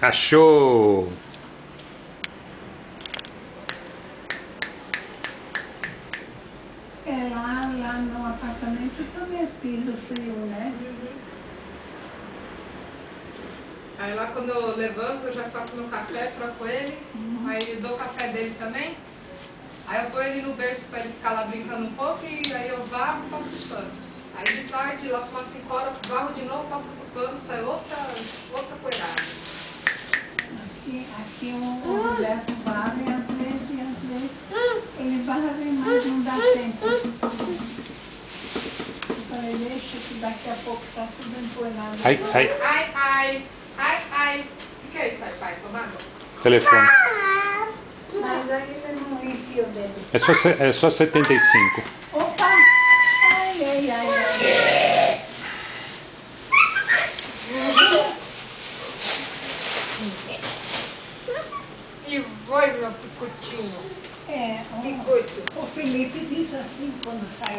Achou! Lá no apartamento também é piso frio, né? Aí lá quando eu levanto, eu já faço meu café, troco ele. Aí eu dou o café dele também. Aí eu ponho ele no berço pra ele ficar lá brincando um pouco e aí eu varro e passo o pano. Aí de tarde, lá com umas 5 horas, varro de novo, passo o pano, sai outra poeirada. Aqui o Roberto varre, às vezes ele varre, mas não dá tempo. Eu falei, deixa que daqui a pouco tá tudo empoeirado. Ai. O que é isso aí, pai? Tomada? Telefone. Mas aí ele não enfia o dedo. É só 75. Opa! Ai. E vai, meu picotinho. É, Picoto. o Felipe diz assim quando sai